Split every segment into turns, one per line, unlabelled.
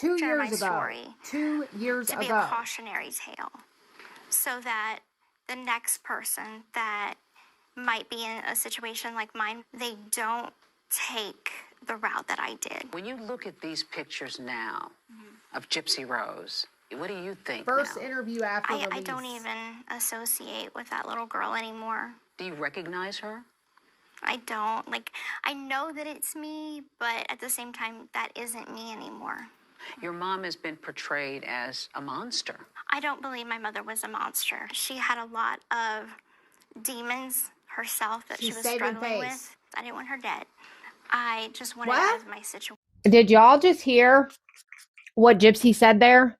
share my
years ago.
story
2 years
to
ago.
be a cautionary tale, so that the next person that might be in a situation like mine, they don't take the route that I did.
When you look at these pictures now of Gypsy Rose, what do you think
First
now?
interview after release.
I don't even associate with that little girl anymore.
Do you recognize her?
I don't. Like, I know that it's me, but at the same time, that isn't me anymore.
Your mom has been portrayed as a monster.
I don't believe my mother was a monster. She had a lot of demons herself that she was struggling with. I didn't want her dead. I just wanted out of my situation.
Did y'all just hear what Gypsy said there?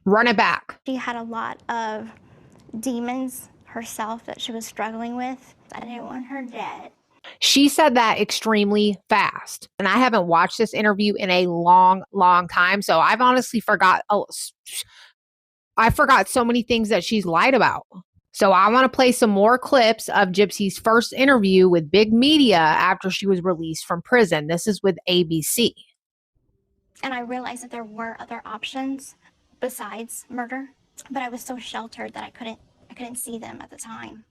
Run it back.
She had a lot of demons herself that she was struggling with. I didn't want her dead.
She said that extremely fast. And I haven't watched this interview in a long, long time. So I've honestly I forgot so many things that she's lied about. So I want to play some more clips of Gypsy's first interview with big media after she was released from prison. This is with ABC.
And I realized that there were other options besides murder, but I was so sheltered that I couldn't see them at the time.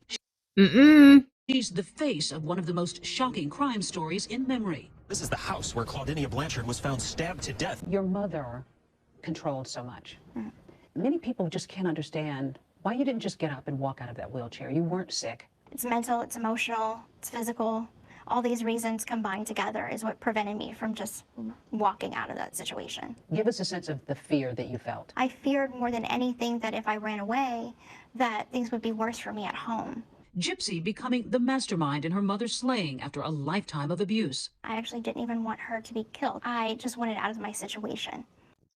She's the face of one of the most shocking crime stories in memory.
This is the house where Claudinia Blanchard was found stabbed to death.
Your mother controlled so much. Many people just can't understand why you didn't just get up and walk out of that wheelchair. You weren't sick.
It's mental, it's emotional, it's physical. All these reasons combined together is what prevented me from just walking out of that situation.
Give us a sense of the fear that you felt.
I feared more than anything that if I ran away, that things would be worse for me at home.
Gypsy becoming the mastermind in her mother's slaying after a lifetime of abuse.
I actually didn't even want her to be killed. I just wanted out of my situation.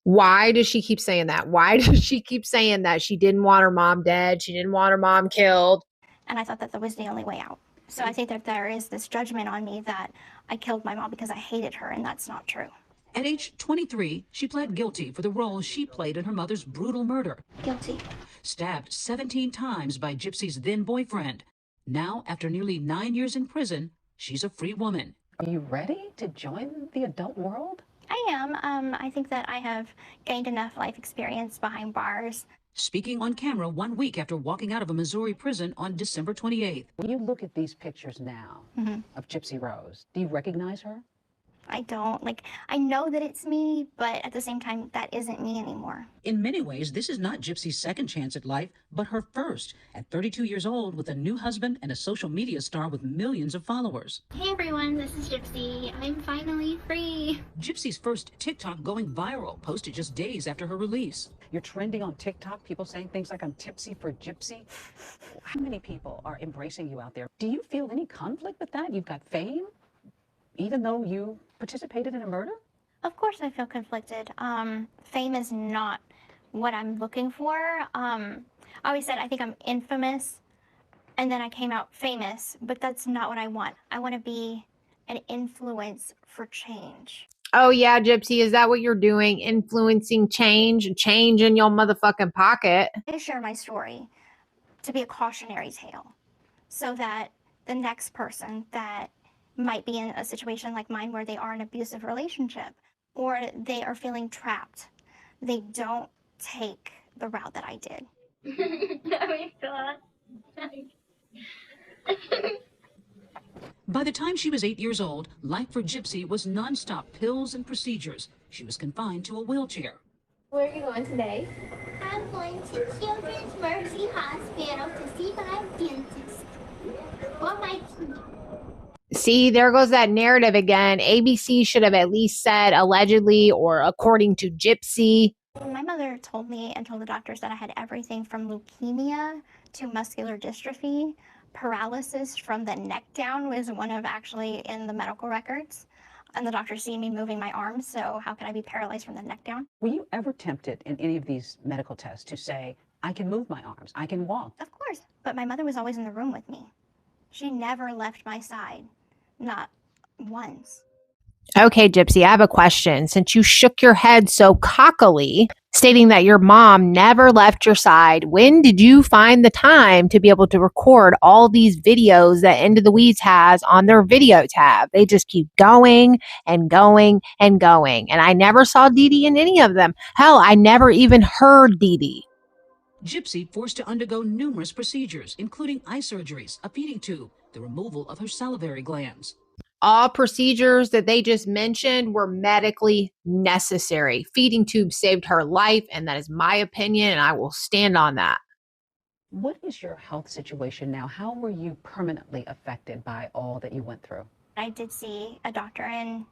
Why does she keep saying that? Why does she keep saying that she didn't want her mom dead? She didn't want her mom killed.
And I thought that was the only way out. So I think that there is this judgment on me that I killed my mom because I hated her, and that's not true.
At age 23, she pled guilty for the role she played in her mother's brutal murder.
Guilty.
Stabbed 17 times by Gypsy's then boyfriend. Now, after nearly 9 years in prison, she's a free woman.
Are you ready to join the adult world?
I am. I think that I have gained enough life experience behind bars.
Speaking on camera 1 week after walking out of a Missouri prison on December 28th.
When you look at these pictures now of Gypsy Rose, do you recognize her?
I don't. Like, I know that it's me, but at the same time, that isn't me anymore.
In many ways, this is not Gypsy's second chance at life, but her first, at 32 years old, with a new husband and a social media star with millions of followers.
Hey everyone, this is Gypsy. I'm finally free.
Gypsy's first TikTok going viral, posted just days after her release.
You're trending on TikTok, people saying things like, I'm tipsy for Gypsy. How many people are embracing you out there? Do you feel any conflict with that? You've got fame, even though you participated in a murder?
Of course I feel conflicted. Fame is not what I'm looking for. I always said I think I'm infamous, and then I came out famous, but that's not what I want. I want to be an influence for change.
Oh yeah, Gypsy, is that what you're doing? Influencing change in your motherfucking pocket.
I share my story to be a cautionary tale, so that the next person that might be in a situation like mine where they are in an abusive relationship or they are feeling trapped, they don't take the route that I did.
Oh my God.
By the time she was 8 years old, life for Gypsy was nonstop pills and procedures. She was confined to a wheelchair.
Where are you going today? I'm going to Children's Mercy Hospital to see my dentist. For my teeth.
See, there goes that narrative again. ABC should have at least said allegedly or according to Gypsy.
My mother told me and told the doctors that I had everything from leukemia to muscular dystrophy. Paralysis from the neck down was one of actually in the medical records. And the doctors see me moving my arms, so how could I be paralyzed from the neck down?
Were you ever tempted in any of these medical tests to say, I can move my arms, I can walk?
Of course, but my mother was always in the room with me. She never left my side, not once.
Okay, Gypsy, I have a question. Since you shook your head so cockily, stating that your mom never left your side, when did you find the time to be able to record all these videos that Into the Weeds has on their video tab? They just keep going and going and going. And I never saw Dee Dee in any of them. Hell, I never even heard Dee Dee.
Gypsy forced to undergo numerous procedures, including eye surgeries, a feeding tube, the removal of her salivary glands.
All procedures that they just mentioned were medically necessary. Feeding tube saved her life, and that is my opinion, and I will stand on that.
What is your health situation now? How were you permanently affected by all that you went through?
I did see a doctor in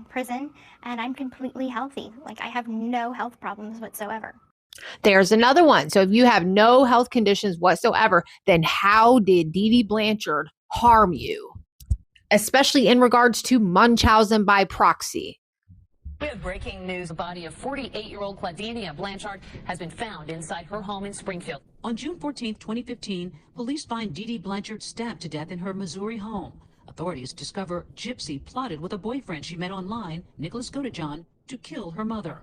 prison, and I'm completely healthy. Like, I have no health problems whatsoever.
There's another one. So if you have no health conditions whatsoever, then how did Dee Dee Blanchard harm you? Especially in regards to Munchausen by proxy.
We have breaking news. The body of 48-year-old Claudinia Blanchard has been found inside her home in Springfield.
On June 14, 2015, police find Dee Dee Blanchard stabbed to death in her Missouri home. Authorities discover Gypsy plotted with a boyfriend she met online, Nicholas Godejohn, to kill her mother.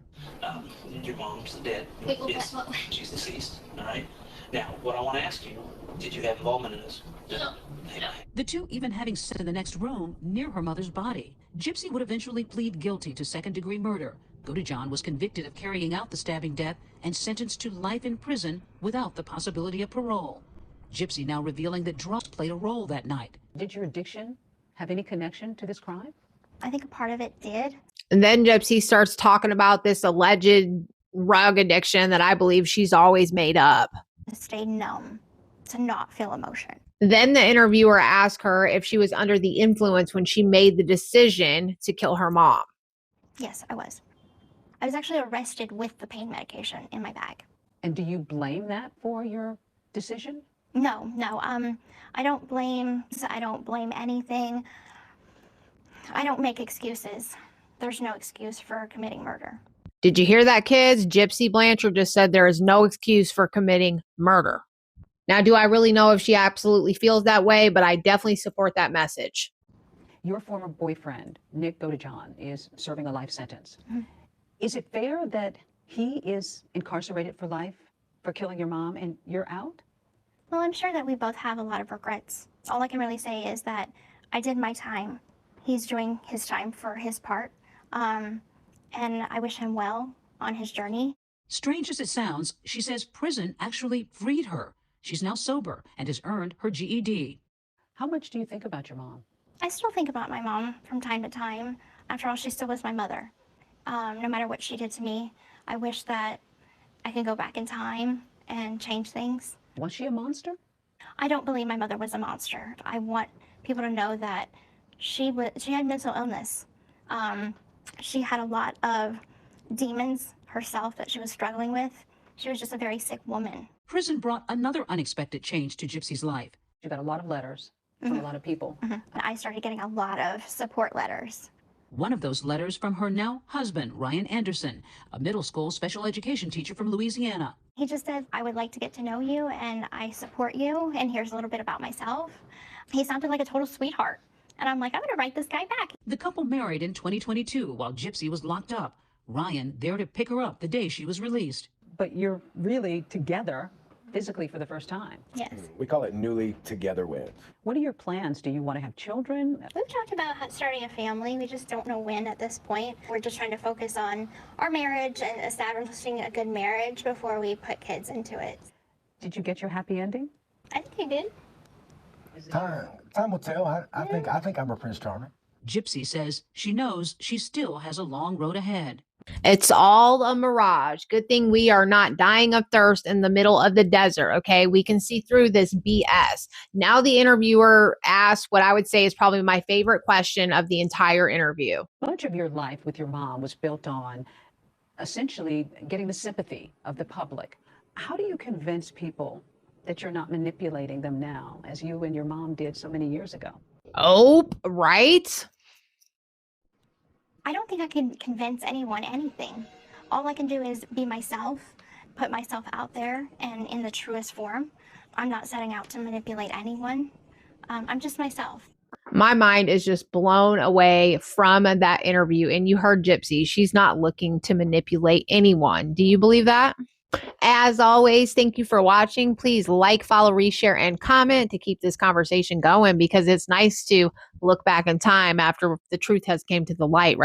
Your mom's dead.
Wait,
Yes,
what?
she's deceased. All right. Now, what I want to ask you: did you have involvement in this?
No.
The two even having sex in the next room near her mother's body. Gypsy would eventually plead guilty to second-degree murder. Godejohn was convicted of carrying out the stabbing death and sentenced to life in prison without the possibility of parole. Gypsy now revealing that drugs played a role that night.
Did your addiction have any connection to this crime?
I think a part of it did.
And then Gypsy starts talking about this alleged drug addiction that I believe she's always made up.
To stay numb, to not feel emotion.
Then the interviewer asked her if she was under the influence when she made the decision to kill her mom.
Yes, I was. I was actually arrested with the pain medication in my bag.
And do you blame that for your decision?
No. I don't blame anything. I don't make excuses. There's no excuse for committing murder.
Did you hear that, kids? Gypsy Blanchard just said there is no excuse for committing murder. Now, do I really know if she absolutely feels that way? But I definitely support that message.
Your former boyfriend, Nick Godejohn, is serving a life sentence.
Mm-hmm.
Is it fair that he is incarcerated for life for killing your mom and you're out?
Well, I'm sure that we both have a lot of regrets. All I can really say is that I did my time. He's doing his time for his part. And I wish him well on his journey.
Strange as it sounds, she says prison actually freed her. She's now sober and has earned her GED.
How much do you think about your mom?
I still think about my mom from time to time. After all, she still was my mother. No matter what she did to me, I wish that I could go back in time and change things.
Was she a monster?
I don't believe my mother was a monster. I want people to know that she had mental illness. She had a lot of demons herself that she was struggling with. She was just a very sick woman.
Prison brought another unexpected change to Gypsy's life.
You got a lot of letters from a lot of people.
I started getting a lot of support letters.
One of those letters from her now husband, Ryan Anderson, a middle school special education teacher from Louisiana.
He just said, I would like to get to know you and I support you, and here's a little bit about myself. He sounded like a total sweetheart. And I'm like, I'm gonna write this guy back.
The couple married in 2022 while Gypsy was locked up. Ryan there to pick her up the day she was released.
But you're really together physically for the first time.
Yes.
We call it newly together wins.
What are your plans? Do you want to have children?
We've talked about starting a family. We just don't know when at this point. We're just trying to focus on our marriage and establishing a good marriage before we put kids into it.
Did you get your happy ending?
I think he did.
Time will tell. I think I'm a Prince Charming.
Gypsy says she knows she still has a long road ahead.
It's all a mirage. Good thing we are not dying of thirst in the middle of the desert, okay? We can see through this BS. Now the interviewer asked what I would say is probably my favorite question of the entire interview.
Much of your life with your mom was built on essentially getting the sympathy of the public. How do you convince people that you're not manipulating them now, as you and your mom did so many years ago?
Oh, right?
I don't think I can convince anyone anything. All I can do is be myself, put myself out there and in the truest form. I'm not setting out to manipulate anyone. I'm just myself.
My mind is just blown away from that interview. And you heard Gypsy. She's not looking to manipulate anyone. Do you believe that? As always, thank you for watching. Please like, follow, reshare, and comment to keep this conversation going, because it's nice to look back in time after the truth has came to the light, right?